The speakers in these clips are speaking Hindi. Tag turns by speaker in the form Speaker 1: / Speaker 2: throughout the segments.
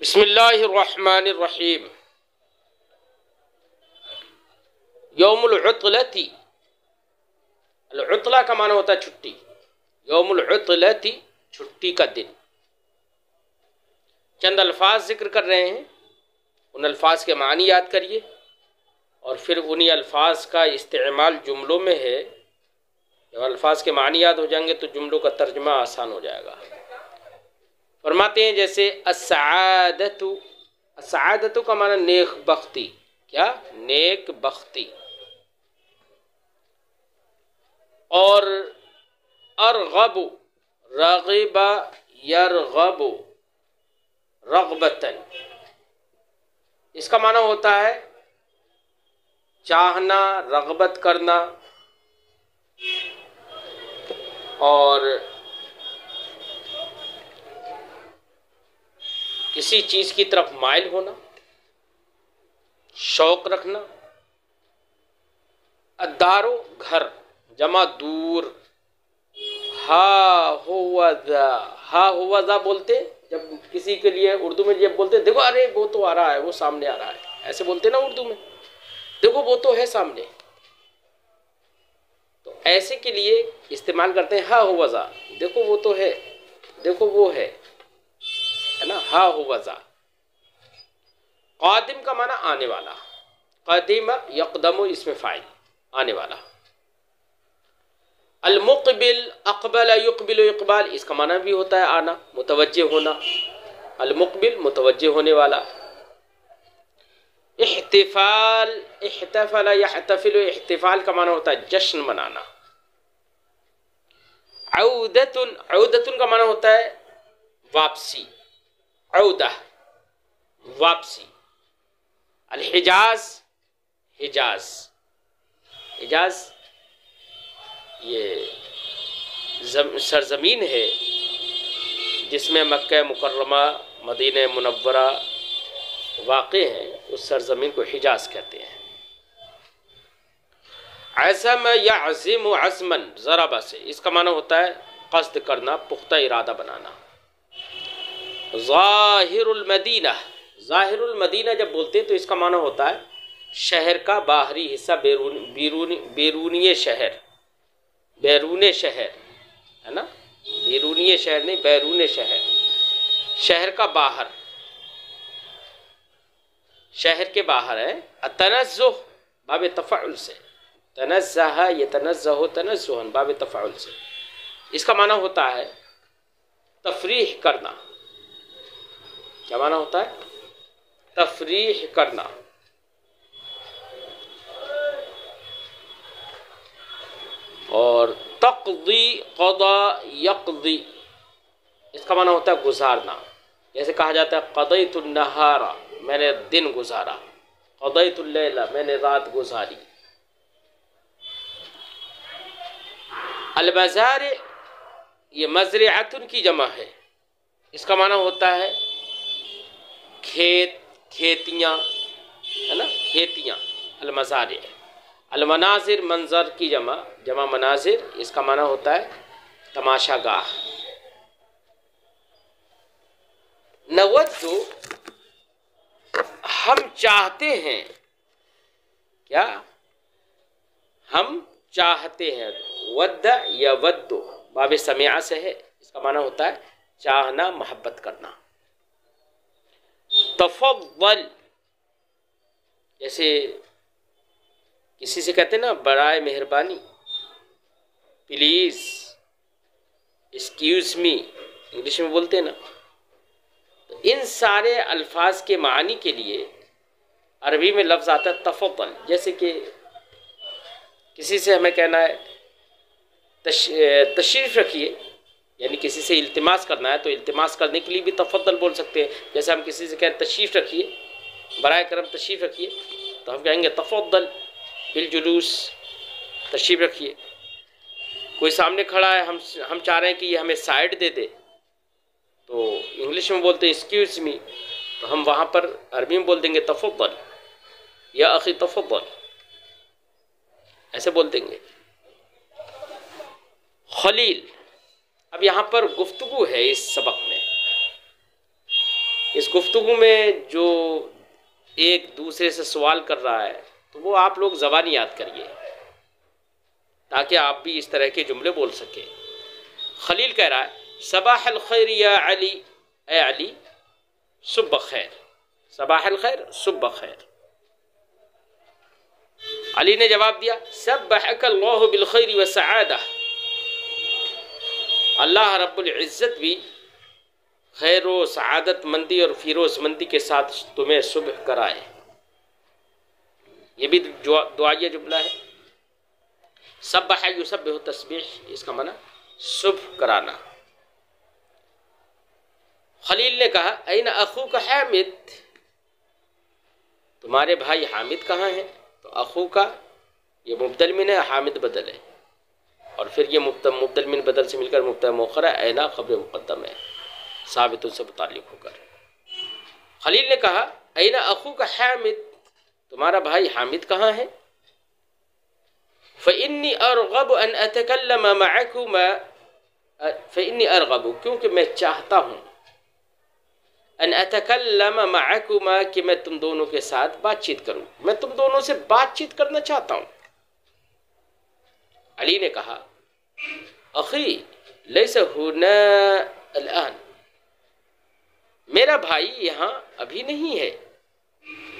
Speaker 1: बिस्मिल्लाहिर्रहमानिर्रहीम। यौमुल उतलती, अल-उतला का माना होता है छुट्टी। यौमुल उतलती, छुट्टी का दिन। चंद अल्फाज जिक्र कर रहे हैं, उन अल्फाज के मानी याद करिए और फिर उन्हीं अल्फाज का इस्तेमाल जुमलों में है। जब अल्फाज के मानी याद हो जाएंगे तो जुमलों का तर्जुमा आसान हो जाएगा। फरमाते हैं जैसे अस्सादतु, अस्सादतु का माना नेक बख्ती। क्या? नेक बख्ती। और अरगबु, रगिबा यरगबु रगबतन, इसका माना होता है चाहना, रगबत करना और किसी चीज की तरफ माइल होना, शौक रखना। अद्दारो, घर, जमा दूर। हा हुवज़ा, हा हुवज़ा बोलते जब किसी के लिए उर्दू में जब बोलते देखो अरे वो तो आ रहा है, वो सामने आ रहा है, ऐसे बोलते ना उर्दू में, देखो वो तो है सामने। तो ऐसे के लिए इस्तेमाल करते हैं हा हुवज़ा, देखो वो तो है, देखो वो है ना, हा हुवज़ा। क़ादिम का माना आने वाला। क़दीम यक़दमु, इसमें फ़ाइल, आने वाला। अल-मुक़बिल, अक़बल युक़बिलु इक़बाल, इसका माना भी होता है आना, मुतवज्जे होना। अल-मुक़बिल, मुतवज्जे होने वाला। इह्तिफ़ाल, इह्तफ़ल यहतफ़िलु, इह्तिफ़ाल का माना होता है जश्न मनाना। औदतुन, औदतुन का माना होता है वापसी। औदा, वापसी। अल-हिजाज़, हिजाज, हिजाज ये सरजमीन है जिसमें मक्का मुकर्रमा, मदीना मुनव्वरा वाक़े हैं, उस सरजमीन को हिजाज कहते हैं। अज़म यअज़िमु अज़मन, ज़रबा से, इसका माना होता है क़स्द करना, पुख्ता इरादा बनाना। ज़ाहिरुल मदीना, ज़ाहिरुल मदीना जब बोलते हैं तो इसका माना होता है शहर का बाहरी हिस्सा, बैरूनी शहर, बैरून शहर है ना, बैरूनी शहर नहीं, बैरून शहर, शहर का बाहर, शहर के बाहर है। तनज़्ज़ुह, बाब तफ़अुल से, तनज़्ज़ह यतनज़्ज़हु तनज़्ज़ुहन, बाब तफ़अुल से, इसका माना होता है तफरीह करना। क्या माना होता है? तफरीह करना। और तक़दी, क़दा यक़दी, इसका माना होता है गुजारना। जैसे कहा जाता है क़दयतुन नहारा, मैंने दिन गुजारा। क़दयतुल लैला, मैंने रात गुजारी। अल-मज़ारि, ये मज़रिअतुन की जमा है, इसका माना होता है खेत, खेतियाँ, है ना, खेतियाँ। अल-मज़ारि। अल-मनाज़िर, मंजर की जमा, जमा मनाज़िर, इसका माना होता है तमाशागाह। नवद्दु, हम चाहते हैं। क्या? हम चाहते हैं। वद्द या वद्दु, बाब समिआ से है, इसका माना होता है चाहना, मोहब्बत करना। तफ़द्दल, जैसे किसी से कहते हैं ना बराए मेहरबानी, प्लीज़, एक्सक्यूज़ मी, इंग्लिश में बोलते हैं ना। तो इन सारे अल्फाज के मानी के लिए अरबी में लफ्ज़ आता है तफ़द्दल। जैसे कि किसी से हमें कहना है तशरीफ़ रखिए, यानी किसी से इल्तिमास करना है, तो इल्तिमास करने के लिए भी तफ़द्दल बोल सकते हैं। जैसे हम किसी से कहें तशरीफ़ रखिए, बराए करम तशरीफ़ रखिए, तो हम कहेंगे तफ़द्दल बिल जुलूस, तशरीफ़ रखिए। कोई सामने खड़ा है, हम चाह रहे हैं कि ये हमें साइड दे दे, तो इंग्लिश में बोलते हैं एक्सक्यूज़ मी, तो हम वहाँ पर अरबी में बोल देंगे तफ़द्दल, या अखी तफ़द्दल, ऐसे बोल देंगे। खलील, अब यहाँ पर गुफ्तगू है इस सबक में, इस गुफ्तगू में जो एक दूसरे से सवाल कर रहा है तो वो आप लोग ज़बानी याद करिए ताकि आप भी इस तरह के जुमले बोल सकें। खलील कह रहा है सबाह अल खैर या अली, ए अली सुबह खैर, सबाह अल खैर सुबह खैर। अली ने जवाब दिया सब्बहकल्लाहु बिल खैर व सआदा, अल्लाह रब्बुल इज़्ज़त भी खैर व सआदत मंदी और फिरोज मंदी के साथ तुम्हें सुबह कराए। ये भी दुआया जुमला है। सब्बह युसब्बिहु तस्बीह, इसका माना सुबह कराना। खलील ने कहा ऐन अखूका हामिद, तुम्हारे भाई हामिद कहाँ हैं? तो अखू का ये मुब्दल मिन है, हामिद बदल है, और फिर ये मुब्दल मिन बदल से मिलकर मुब्तदा मुअख्खर है, ऐना खबर मुक़द्दम है साबित से मुताल्लिक़ होकर। खलील ने कहा ऐना अखू का हामिद, तुम्हारा भाई हामिद कहाँ है? फ़इन्नी अरग़ब अन अतकल्लम मअकुमा, फ़इन्नी अरग़ब क्योंकि मैं चाहता हूँ, अन अतकल्लम मअकुमा कि मैं तुम दोनों के साथ बातचीत करूँ, मैं तुम दोनों से बातचीत करना चाहता हूँ। अली ने कहा अखी लैसा हुना अलआन, मेरा भाई यहाँ अभी नहीं है।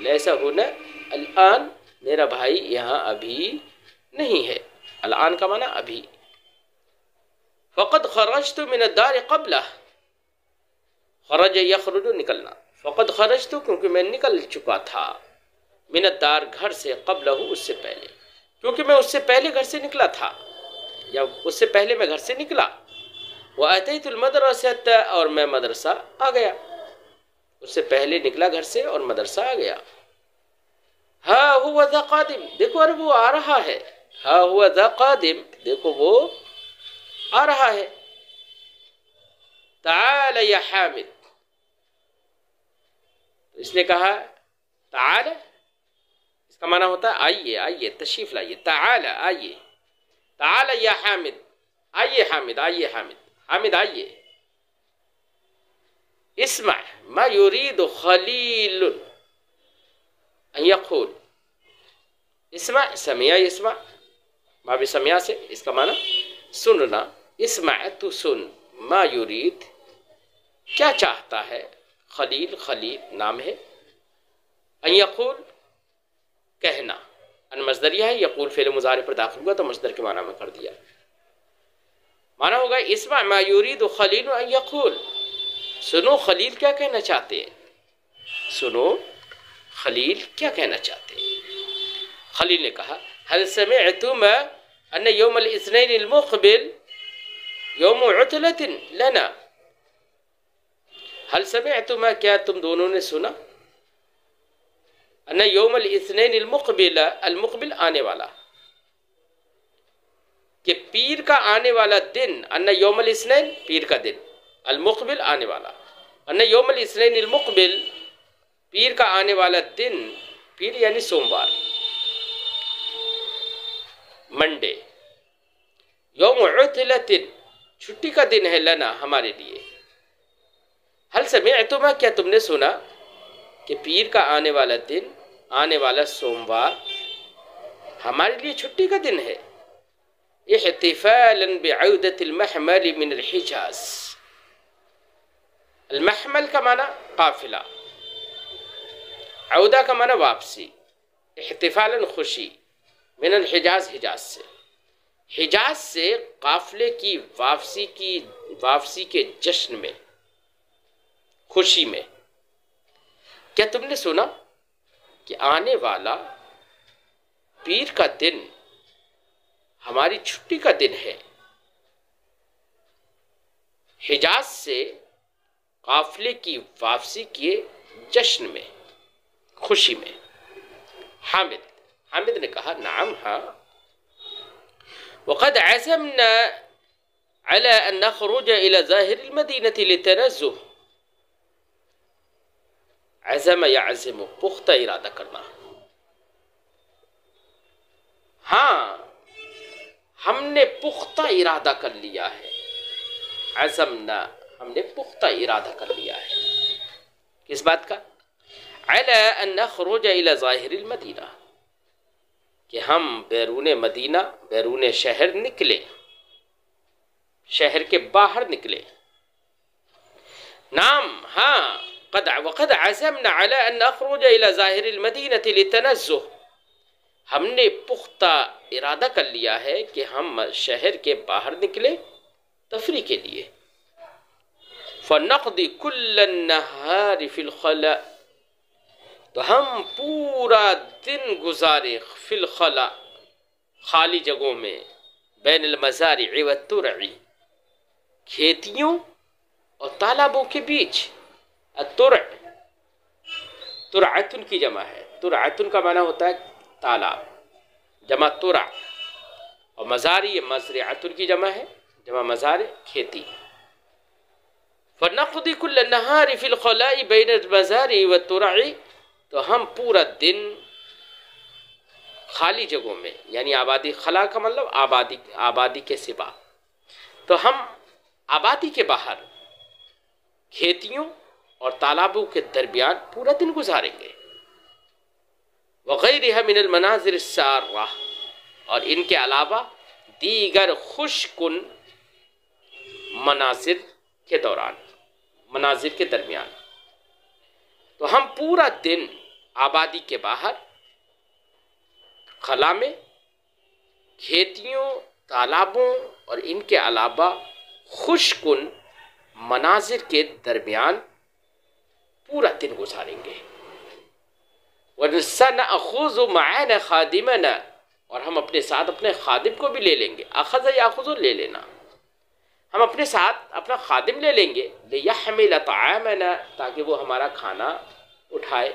Speaker 1: लैसा हुना अलआन, मेरा भाई यहाँ अभी नहीं है। अलआन का माना अभी। फ़क़द ख़रजतु मिन अद्दार क़ब्ला, ख़रज यख़रुजु निकलना, फ़क़द ख़रजतु क्योंकि मैं निकल चुका था, मिन अद्दार घर से, क़ब्लहु उससे पहले, क्योंकि मैं उससे पहले घर से निकला था, या उससे पहले मैं घर से निकला। व अतैतुल मदरसा, और मैं मदरसा आ गया, उससे पहले निकला घर से और मदरसा आ गया। हा हुवा ज़ा क़ादिम, देखो अरे वो आ रहा है। हा हुवा ज़ा क़ादिम, देखो वो आ रहा है। ताल या हामिद, इसने कहा ताल, इसका माना होता है आइए, आइए तशरीफ लाइए। ताल आइए, ताल या हामिद, आइए हामिद, आइए हामिद, हामिद आइए। इस्मा मा युरीदु खलील अन यक़ूल, इस्मा समिया, इस्मा मा भी समिया से, इसका माना सुनना। इस्मा तू सुन, मा युरीद क्या चाहता है, खलील खलील नाम है, अन यक़ूल कहना, अन मज़दरिया है, यक़ूल फ़ेल मुज़ारे पर दाखिल हुआ तो मज़दर के माना में कर दिया। माना होगा इस्मा मा युरीदु खलील अन यक़ूल, सुनो खलील क्या कहना चाहते हैं, सुनो खलील क्या कहना चाहते हैं। खलील ने कहा हल समिअतुम अन्न यौमल इस्नैन अल मुक़बिल यौम उतलतिन लना, हल समिअतुम क्या तुम दोनों ने सुना, अन्न यौमल इस्नैन अल मुक़बिल, अल मुक़बिल आने वाला, कि पीर का आने वाला दिन, अन्न यौमल इस्नैन पीर का दिन, अल मुक़बिल आने वाला, अन्न यौमल इस्नैन अल मुक़बिल पीर का आने वाला दिन, पीर यानी सोमवार, मंडे, यौम उतलतिन छुट्टी का दिन है, लना हमारे लिए। हल समिअतुम क्या तुमने सुना कि पीर का आने वाला दिन, आने वाला सोमवार हमारे लिए छुट्टी का दिन है। इहतिफालन बिअउदतिल महमल मिन अल हिजाज, अल महमल का माना काफिला, औदा का माना वापसी, इहतिफालन खुशी, मिन अल हिजाज हिजाज से, हिजाज से काफिले की वापसी के जश्न में, खुशी में। क्या तुमने सुना कि आने वाला पीर का दिन हमारी छुट्टी का दिन है, हिजाज से काफिले की वापसी के जश्न में, खुशी में। हामिद ने कहा नाम हाँ, वक़द अज़मना अला अन नख़रुज इला ज़ाहिर अल मदीनति लितनज़्ज़ुह, अज़म यअज़िमु पुख्ता इरादा करना। हाँ हमने पुख्ता इरादा कर लिया है, अज़मना हमने पुख्ता इरादा कर लिया है किस बात का? अला अन नखरुज इला ज़ाहिरिल मदीना, कि हम बैरून मदीना, बैरून शहर निकले, शहर के बाहर निकले। नाम, हाँ, वक़द अज़मना अला अन नखरुज इला ज़ाहिरिल मदीनति लितनज़्ज़ुह, हमने पुख्ता इरादा कर लिया है कि हम शहर के बाहर निकले तफरी के लिए। फ़नक़दी कुल्लन नहार फ़िल ख़ला, तो हम पूरा दिन गुजारे फ़िल ख़ला, खाली जगहों में, बैनल मज़ारिअ व तुरअ, खेतियों और तालाबों के बीच। तुरअ, तुरअतुन की जमा है, तुरअतुन का माना होता है तालाब, जमा तुरा, और मज़ारी मज़रिअतुन की जमा है, जमा मज़ार खेती। फ़नक़दी कुल्ल नहार फ़िल ख़लाइ बैन मज़ारि व तुरअ, तो हम पूरा दिन खाली जगहों में, यानी आबादी, खला का मतलब आबादी, आबादी के सिवा, तो हम आबादी के बाहर खेतियों और तालाबों के दरमियान पूरा दिन गुजारेंगे। वग़ैरिहा मिनल मनाज़िर सारा, और इनके अलावा दीगर खुशकुन मनाज़िर के दौरान, मनाज़िर के दरमियान, तो हम पूरा दिन आबादी के बाहर, खला में, खेतियों, तालाबों और इनके अलावा खुशकुन मनाज़िर के दरमियान पूरा दिन गुजारेंगे। वनसनअख़ुज़ु मअना ख़ादिमना, और हम अपने साथ अपने खादिम को भी ले लेंगे। अख़ज़ याख़ुज़ु, ले लेना, हम अपने साथ अपना खादिम ले लेंगे। लियहमिल तआमना, ताकि वो हमारा खाना उठाए।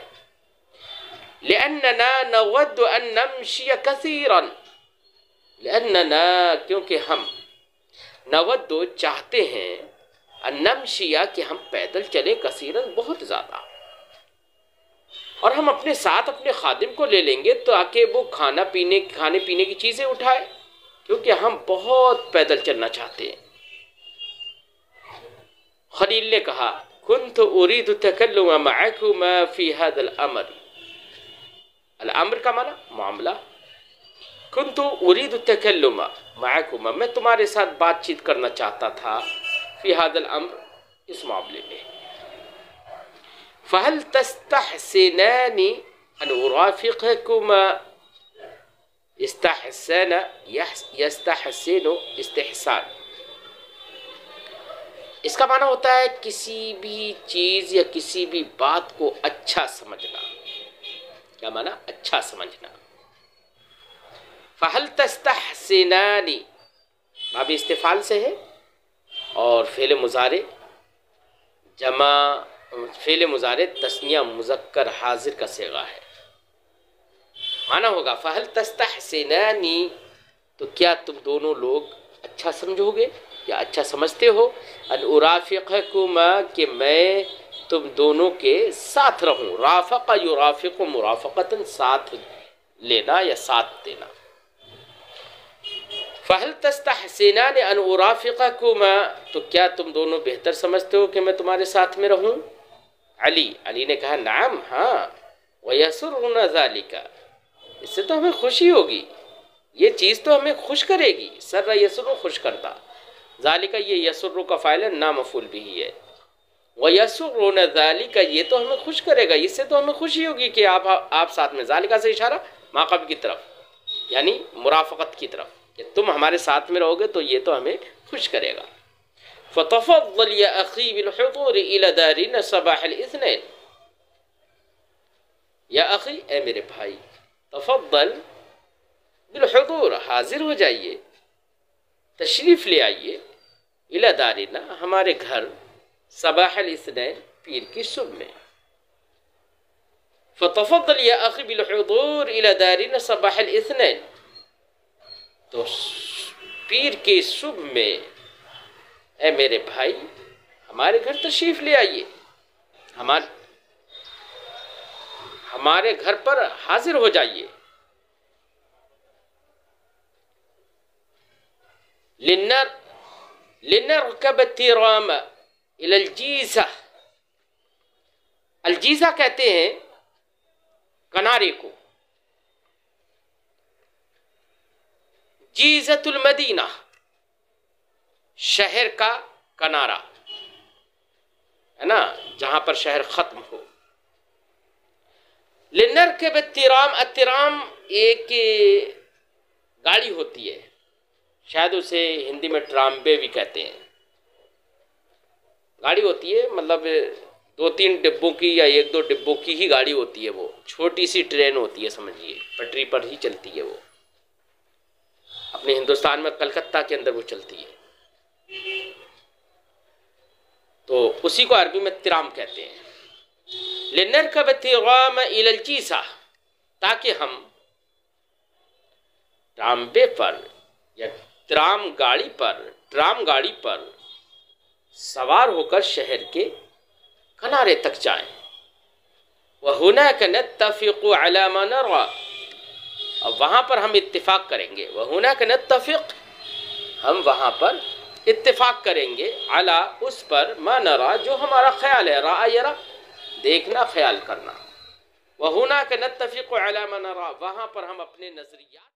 Speaker 1: लिअन्नना नवद्दु अन नमशिय कसीरन, लिअन्नना, क्योंकि हम, नवद्दु चाहते हैं, अन नमशिया, कि हम पैदल चले, कसीरन बहुत ज़्यादा, और हम अपने साथ अपने खादिम को ले लेंगे ताकि वो खाने पीने की चीज़ें उठाए, क्योंकि हम बहुत पैदल चलना चाहते हैं। खलील ने कहा, कुन्तु उरीदु तकल्लुम मअकुमा फी हादल अमर, अल अमर का माना मामला, कुन्तु उरीदु तकल्लुम मअकुमा, मैं तुम्हारे साथ बातचीत करना चाहता था, फी हादल अमर, इस मामले में। फ़हल तस्तहसिनानी अन उराफ़िक़कुमा, इस्तहसन यस्तहसिनु इस्तिहसान, इसका माना होता है किसी भी चीज़ या किसी भी बात को अच्छा समझना। क्या माना? अच्छा समझना। फ़हल तस्तहसिनानी, भाभी इस्तिफ़ाल से है, और फ़ेल मुज़ारे जमा, फ़ेल मुज़ारे तस्निया मुज़क्कर हाजिर का सेगा है। माना होगा फ़हल तस्तहसिनानी, तो क्या तुम दोनों लोग अच्छा समझोगे या अच्छा समझते हो, अन उराफ़िक़कुमा, कि मैं तुम दोनों के साथ रहूं। राफ़क़ युराफ़िक़ु मुराफ़क़तन, साथ लेना या साथ देना। फ़हल तस्तहसिनानी अन उराफ़िक़कुमा, तो क्या तुम दोनों बेहतर समझते हो कि मैं तुम्हारे साथ में रहूं। अली ने कहा, नाम, हाँ, वयसुर्रुना ज़ालिका, इससे तो हमें खुशी होगी, ये चीज़ तो हमें खुश करेगी। सर्रा यसुर्रु, खुश करता, ज़ालिका, ये यसुर्रु का फ़ाइल है, ना मफ़ूल बिही है। वयसुर्रुना ज़ालिका, ये तो हमें खुश करेगा, इससे तो हमें खुशी होगी कि आप साथ में। ज़ालिका से इशारा माक़ब की तरफ, यानी मुराफ़क़त की तरफ, कि तुम हमारे साथ में रहोगे तो ये तो हमें खुश करेगा। फ़तफ़द्दल या अख़ी बिलहुज़ूर इला दारिना सबाहल इस्नैन, या अख़ी, ए मेरे भाई, तफ़द्दल बिलहुज़ूर, हाजिर हो जाइए, तशरीफ़ ले आइए, इला दारिना, हमारे घर, सबाहल इस्नैन, पीर की सुबह में। फ़तफ़द्दल या अख़ी बिलहुज़ूर इला दारिना सबाहल इस्नैन, तो पीर की सुबह में, ए मेरे भाई, हमारे घर तशरीफ़ ले आइए, हमारे घर पर हाजिर हो जाइए। लिनरकब तिरामा इलल जीज़ा, अलजीज़ा कहते हैं किनारे को। जीज़तुल मदीना शहर का किनारा है ना, जहां पर शहर खत्म हो। लिनरकब अत्तिराम, अत्तिराम एक गाड़ी होती है, शायद उसे हिंदी में ट्राम्बे भी कहते हैं। गाड़ी होती है मतलब 2-3 डिब्बों की या 1-2 डिब्बों की ही गाड़ी होती है, वो छोटी सी ट्रेन होती है, समझिए पटरी पर ही चलती है वो। अपने हिंदुस्तान में कलकत्ता के अंदर वो चलती है, तो उसी को अरबी में तिराम कहते हैं। लिनरकब तिराम इलल जीज़ा, ताकि हम ट्राम्बे पर या ट्राम गाड़ी पर सवार होकर शहर के किनारे तक जाएं। व हुनाक नत्तफ़िक़ु अला मा नरा, अब वहाँ पर हम इत्तिफ़ाक़ करेंगे। व हुनाक नत्तफ़िक़, हम वहाँ पर इत्तिफ़ाक़ करेंगे, अला उस पर, मा नरा जो हमारा ख्याल है, रा यरा देखना ख्याल करना। व हुनाक नत्तफ़िक़ु अला मा नरा, वहाँ पर हम अपने नज़रिया